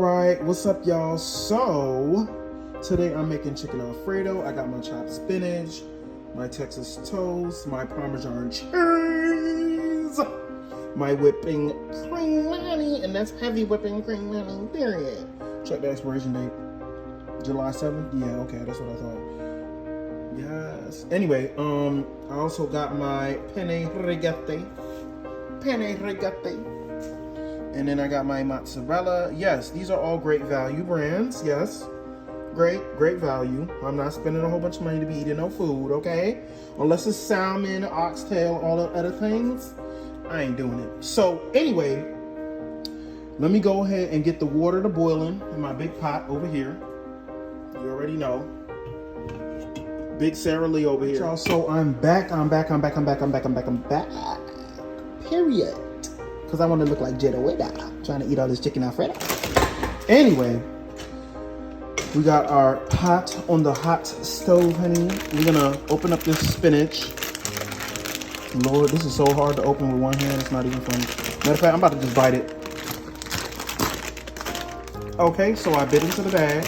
Alright, what's up y'all? So, today I'm making chicken Alfredo. I got my chopped spinach, my Texas toast, my Parmesan cheese, my whipping cream, and that's heavy whipping cream, period. Check the expiration date. July 7th? Yeah, okay, that's what I thought. Yes. Anyway, I also got my penne rigate. And then I got my mozzarella. Yes, these are all great value brands. Yes, great value. I'm not spending a whole bunch of money to be eating no food, okay? Unless it's salmon, oxtail, all the other things, I ain't doing it. So anyway, let me go ahead and get the water to boiling in my big pot over here. You already know. Big Sarah Lee over here. Y'all, so I'm back. Period. Because I want to look like Jada Weda trying to eat all this chicken Alfredo. Anyway, we got our pot on the hot stove, honey. We're going to open up this spinach. Lord, this is so hard to open with one hand. It's not even funny. Matter of fact, I'm about to just bite it. Okay, so I bit into the bag.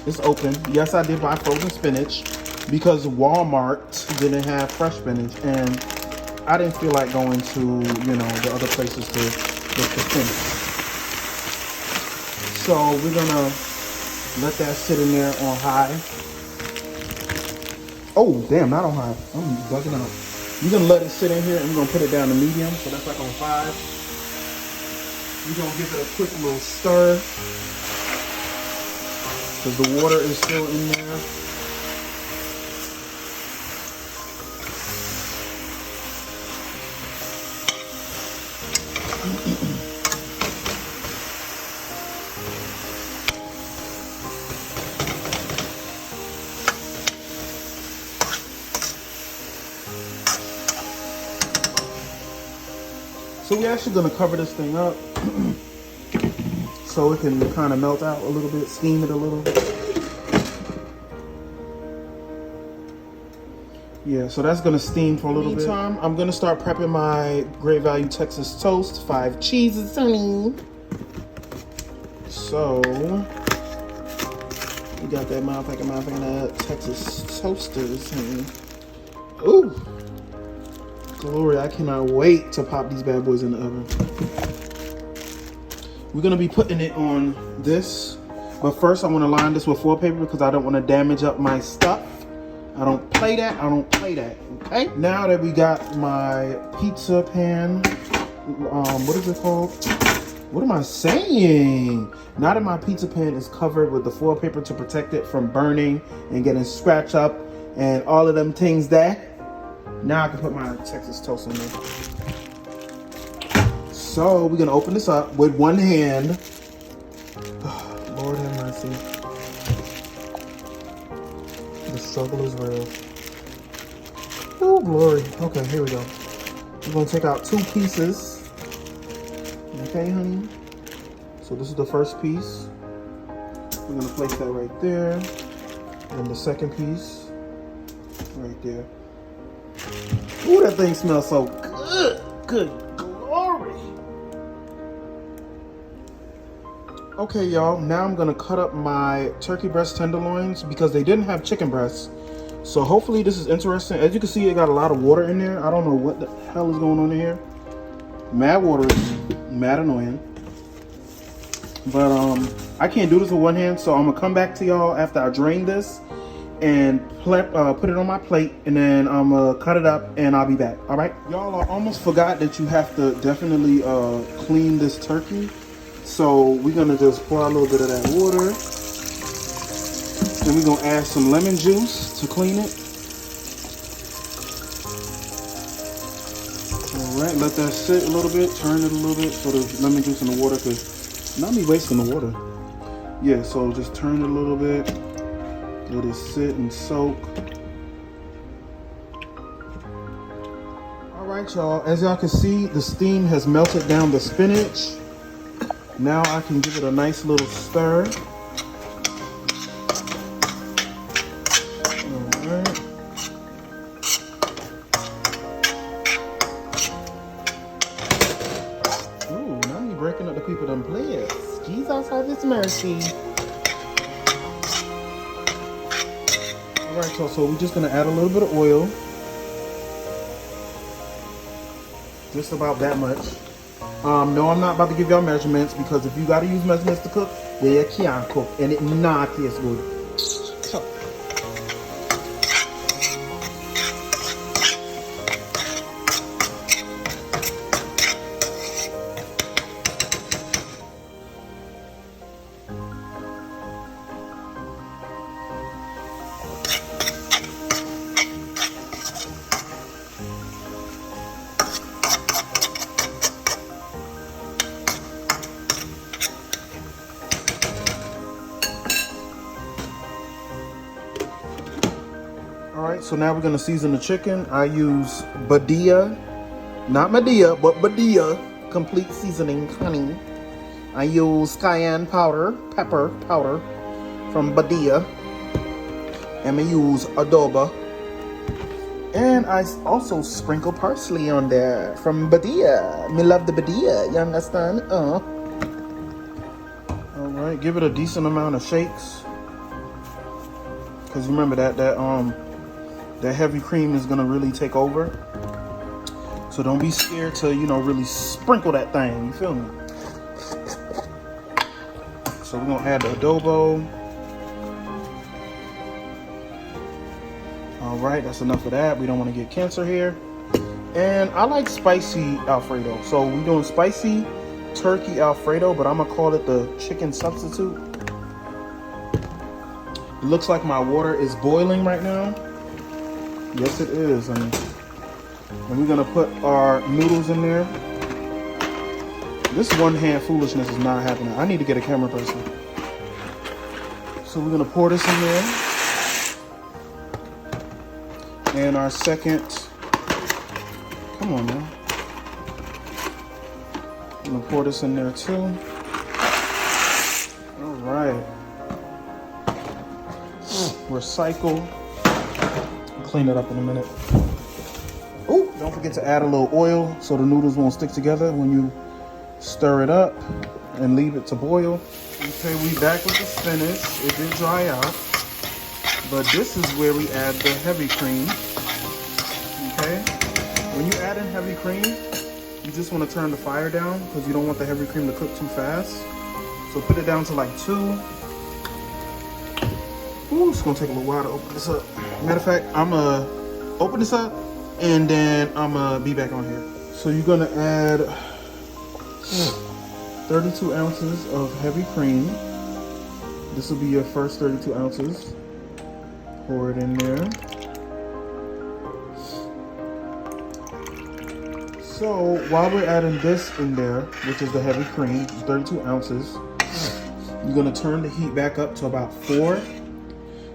It's open. Yes, I did buy frozen spinach because Walmart didn't have fresh spinach. And I didn't feel like going to, you know, the other places to get the spinach. So we're gonna let that sit in there on high. Oh, damn, not on high. I'm bugging out. We're gonna let it sit in here and we're gonna put it down to medium. So that's like on 5. We're gonna give it a quick little stir because the water is still in there. So we're actually going to cover this thing up so it can kind of melt out a little bit, steam it a little. Yeah, so that's going to steam for a little bit. Meantime, I'm going to start prepping my Great Value Texas Toast, 5 cheeses, honey. So, we got that motherfucking Texas Toasters, honey. Ooh. Glory, I cannot wait to pop these bad boys in the oven. We're going to be putting it on this. But first, I want to line this with foil paper because I don't want to damage up my stuff. I don't play that. Okay? Now that we got my pizza pan, what is it called? What am I saying? Now that my pizza pan is covered with the foil paper to protect it from burning and getting scratched up and all of them things there. Now I can put my Texas toast in there. So we're gonna open this up with one hand. Oh, Lord have mercy. The struggle is real. Oh, glory. Okay, here we go. We're gonna take out 2 pieces. Okay, honey. So this is the first piece. We're gonna place that right there. And the second piece right there. Ooh, that thing smells so good. Good glory. Okay, y'all. Now I'm going to cut up my turkey breast tenderloins because they didn't have chicken breasts. So hopefully this is interesting. As you can see, it got a lot of water in there. I don't know what the hell is going on in here. Mad water is mad annoying. But I can't do this with one hand. So I'm going to come back to y'all after I drain this and put it on my plate, and then I'm gonna cut it up and I'll be back. All right, y'all, I almost forgot that you have to definitely clean this turkey. So we're gonna just pour a little bit of that water, then we're gonna add some lemon juice to clean it. All right, let that sit a little bit, turn it a little bit so the lemon juice in the water could not be wasting the water. Yeah, so just turn it a little bit. Let it sit and soak. All right, y'all. As y'all can see, the steam has melted down the spinach. Now I can give it a nice little stir. All right. Ooh, now you're breaking up the people them players. Jesus, have you Jesus mercy. All right, so we're just gonna add a little bit of oil. Just about that much. No, I'm not about to give y'all measurements because if you gotta use measurements to cook, then you can't cook and it not taste good. So. Alright, so now we're going to season the chicken. I use Badia, not Medea, but Badia complete seasoning honey. I use cayenne powder, pepper powder from Badia. And I use adobo. And I also sprinkle parsley on there from Badia. Me love the Badia, you understand? Alright, give it a decent amount of shakes. Because remember that heavy cream is gonna really take over. So don't be scared to, really sprinkle that thing, you feel me? So we're gonna add the adobo. All right, that's enough of that. We don't wanna get cancer here. And I like spicy Alfredo. So we're doing spicy turkey Alfredo, but I'm gonna call it the chicken substitute. It looks like my water is boiling right now. Yes, it is. And we're gonna put our noodles in there. This one hand foolishness is not happening. I need to get a camera person. So we're gonna pour this in there. And our second, come on now. I'm gonna pour this in there too. All right. Recycle. Clean it up in a minute. Oh, don't forget to add a little oil so the noodles won't stick together when you stir it up and leave it to boil. Okay, we back with the spinach. It did dry out, but this is where we add the heavy cream. Okay, when you add in heavy cream, you just want to turn the fire down because you don't want the heavy cream to cook too fast. So put it down to like 2. Ooh, it's gonna take a little while to open this up. Matter of fact, I'm gonna open this up and then I'm gonna be back on here. So you're gonna add 32 ounces of heavy cream. This will be your first 32 ounces. Pour it in there. So while we're adding this in there, which is the heavy cream, 32 ounces, you're gonna turn the heat back up to about 4.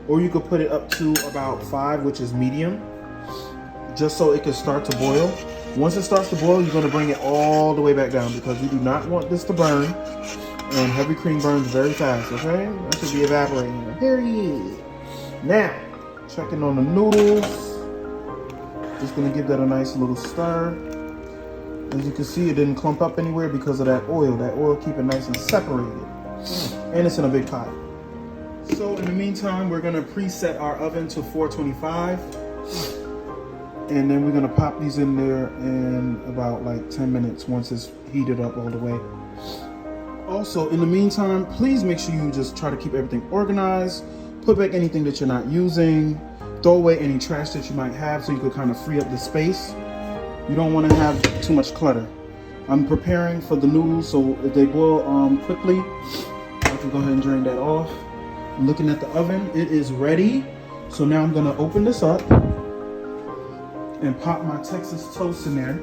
Or you could put it up to about 5, which is medium, just so it can start to boil. Once it starts to boil, you're going to bring it all the way back down because we do not want this to burn. And heavy cream burns very fast, okay? That should be evaporating. Period. Now, checking on the noodles. Just going to give that a nice little stir. As you can see, it didn't clump up anywhere because of that oil. That oil keep it nice and separated. And it's in a big pot. So in the meantime, we're gonna preset our oven to 425. And then we're gonna pop these in there in about like 10 minutes once it's heated up all the way. Also, in the meantime, please make sure you just try to keep everything organized. Put back anything that you're not using. Throw away any trash that you might have so you could kind of free up the space. You don't wanna have too much clutter. I'm preparing for the noodles, so if they boil quickly, I can go ahead and drain that off. Looking at the oven, it is ready. So now I'm gonna open this up and pop my Texas toast in there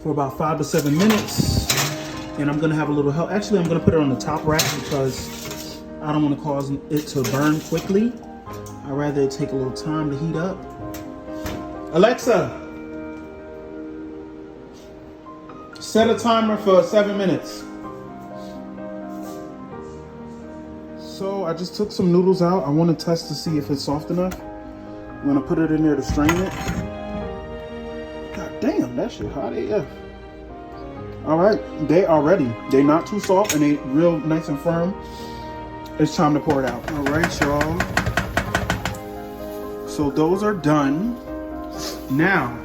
for about 5 to 7 minutes. And I'm gonna have a little help. Actually, I'm gonna put it on the top rack because I don't wanna cause it to burn quickly. I'd rather it take a little time to heat up. Alexa, set a timer for 7 minutes. So I just took some noodles out. I want to test to see if it's soft enough. I'm gonna put it in there to strain it. God damn, that shit hot AF. All right, they are ready. They're not too soft and they real nice and firm. It's time to pour it out. All right, y'all. So those are done. Now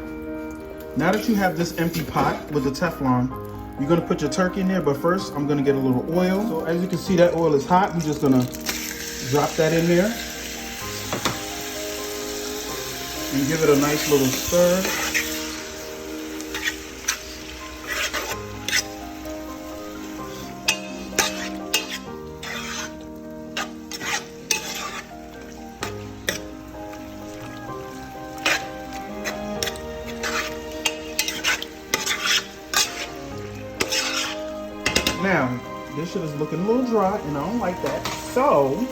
that you have this empty pot with the Teflon, you're gonna put your turkey in there, but first I'm gonna get a little oil. So as you can see, that oil is hot. We're just gonna drop that in there and give it a nice little stir. Now, this shit is looking a little dry and I don't like that. So,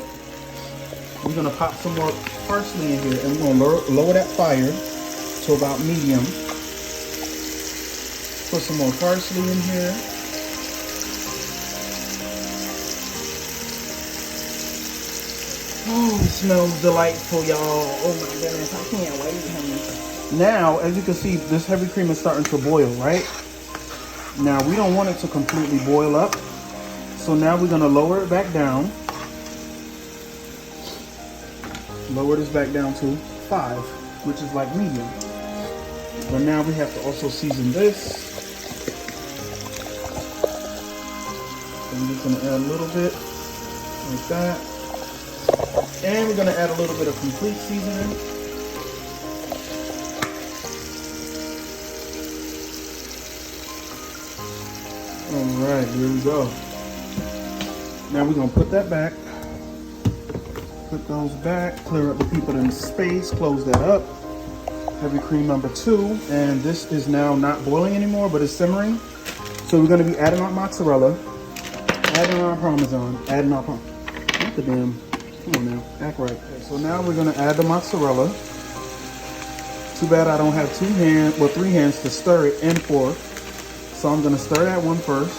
we're gonna pop some more parsley in here and we're gonna lower that fire to about medium. Put some more parsley in here. Oh, it smells delightful, y'all. Oh my goodness, I can't wait. Now, as you can see, this heavy cream is starting to boil, right? Now, we don't want it to completely boil up. So now we're gonna lower it back down. Lower this back down to 5, which is like medium. But now we have to also season this. I'm just gonna add a little bit, like that. And we're gonna add a little bit of complete seasoning. All right, here we go. Now we're gonna put that back. Put those back, clear up the people in space, close that up. Heavy cream number 2. And this is now not boiling anymore, but it's simmering. So we're gonna be adding our mozzarella, adding our Parmesan, adding our not the damn, come on now, act right. Okay, so now we're gonna add the mozzarella. Too bad I don't have 3 hands to stir it and pour. So I'm gonna stir that one first.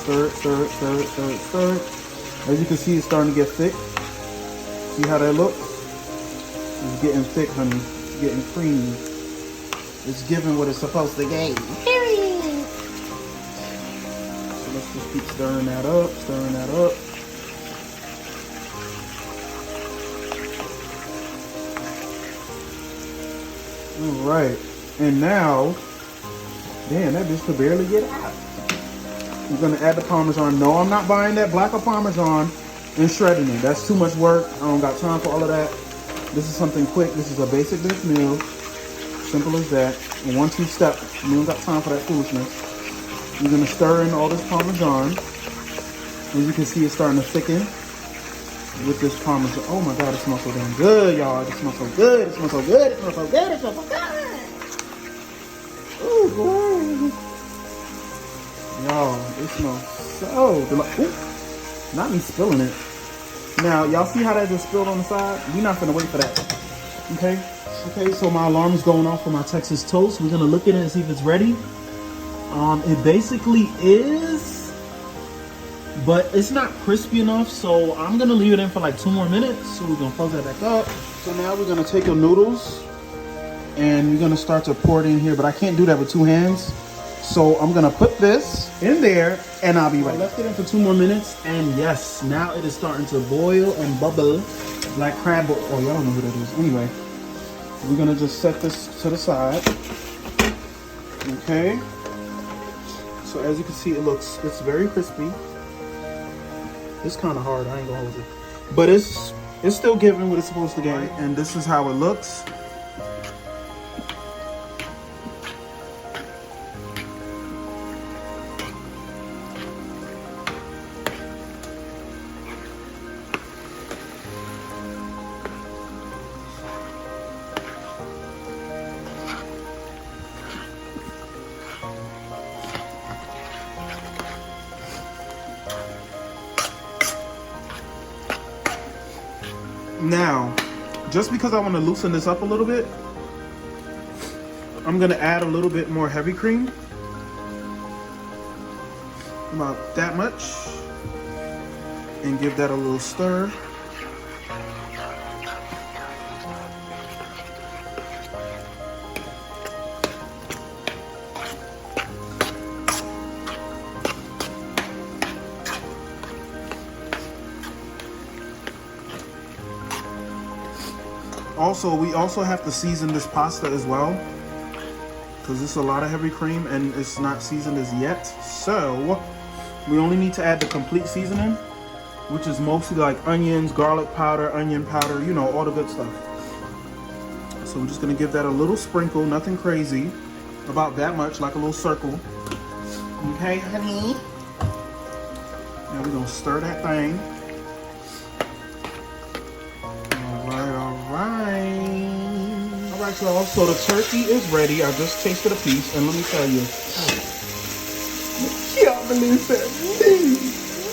Stir it, stir it, stir it, stir it, stir it. As you can see, it's starting to get thick. See how that looks? It's getting thick, honey. It's getting creamy. It's giving what it's supposed to give. Period. So let's just keep stirring that up, stirring that up. All right. And now, damn, that bitch could barely get out. We're gonna add the Parmesan. No, I'm not buying that black Parmesan and shredding it. That's too much work. I don't got time for all of that. This is something quick. This is a basic dish meal. Simple as that. In 1-2 step. We don't got time for that foolishness. We're gonna stir in all this Parmesan. As you can see, it's starting to thicken with this Parmesan. Oh my God, it smells so damn good, y'all. It smells so good. It smells so good. It smells so good. It smells so good. Ooh, boy. Y'all, it smells so delicious. Not me spilling it. Now, y'all see how that just spilled on the side? We're not gonna wait for that. Okay? Okay, so my alarm is going off for my Texas toast. We're gonna look at it and see if it's ready. It basically is, but it's not crispy enough, so I'm gonna leave it in for like 2 more minutes. So we're gonna close that back up. So now we're gonna take your noodles and we're gonna start to pour it in here, but I can't do that with 2 hands. So I'm gonna put this in there and I'll be right. Let's get in for 2 more minutes. And yes, now it is starting to boil and bubble like crab. Oh, y'all don't know who that is. Anyway, we're gonna just set this to the side. Okay. So as you can see, it's very crispy. It's kind of hard, I ain't gonna hold it. But it's still giving what it's supposed to give. And this is how it looks. Now, just because I want to loosen this up a little bit, I'm going to add a little bit more heavy cream. About that much. And give that a little stir. Also, we also have to season this pasta as well, because it's a lot of heavy cream and it's not seasoned as yet. So we only need to add the complete seasoning, which is mostly like onions, garlic powder, onion powder, you know, all the good stuff. So we're just gonna give that a little sprinkle, nothing crazy, about that much, like a little circle. Okay, honey. Now we're gonna stir that thing. Alright, y'all, so the turkey is ready. I just tasted a piece, and let me tell you, I can't believe that.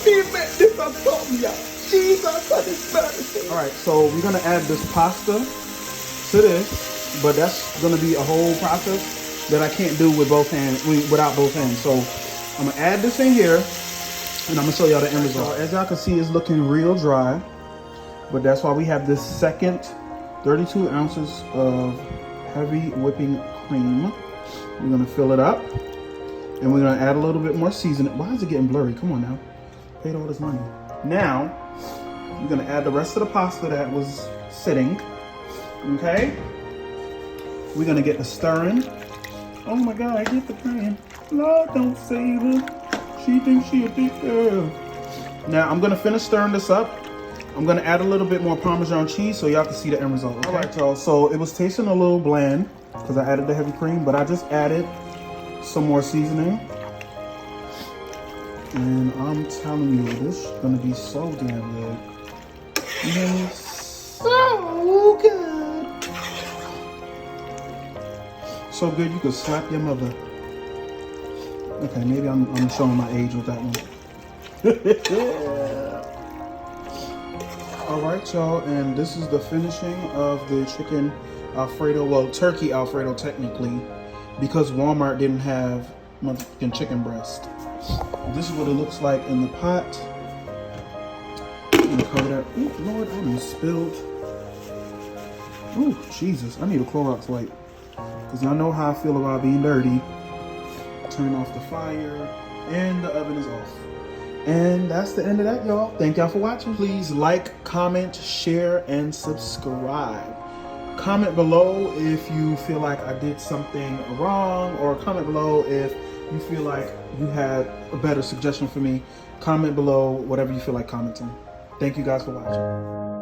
Me make this on top, y'all. Jesus, that is bad. Alright, so we're gonna add this pasta to this, but that's gonna be a whole process that I can't do with both hands, without both hands. So I'm gonna add this in here, and I'm gonna show y'all the end result. As y'all can see, it's looking real dry, but that's why we have this second 32 ounces of heavy whipping cream. We're gonna fill it up, and we're gonna add a little bit more seasoning. Why is it getting blurry? Come on now, paid all this money. Now we're gonna add the rest of the pasta that was sitting. Okay, we're gonna get the stirring. Oh my God, I get the praying. Lord, don't save her. She thinks she a big girl. Now I'm gonna finish stirring this up. I'm gonna add a little bit more Parmesan cheese so y'all can see the end result. Okay? All right, y'all, so it was tasting a little bland because I added the heavy cream, but I just added some more seasoning. And I'm telling you, this is gonna be so damn good. It's so good. So good you could slap your mother. Okay, maybe I'm showing my age with that one. All right, y'all, and this is the finishing of the chicken Alfredo, well, turkey Alfredo technically, because Walmart didn't have motherfucking chicken breast. This is what it looks like in the pot. I'm gonna cover that. Ooh, Lord, I done spilled. Ooh, Jesus, I need a Clorox wipe, because y'all know how I feel about being dirty. Turn off the fire, and the oven is off. And that's the end of that, y'all. Thank y'all for watching. Please like, comment, share, and subscribe. Comment below if you feel like I did something wrong, or comment below if you feel like you had a better suggestion for me. Comment below whatever you feel like commenting. Thank you guys for watching.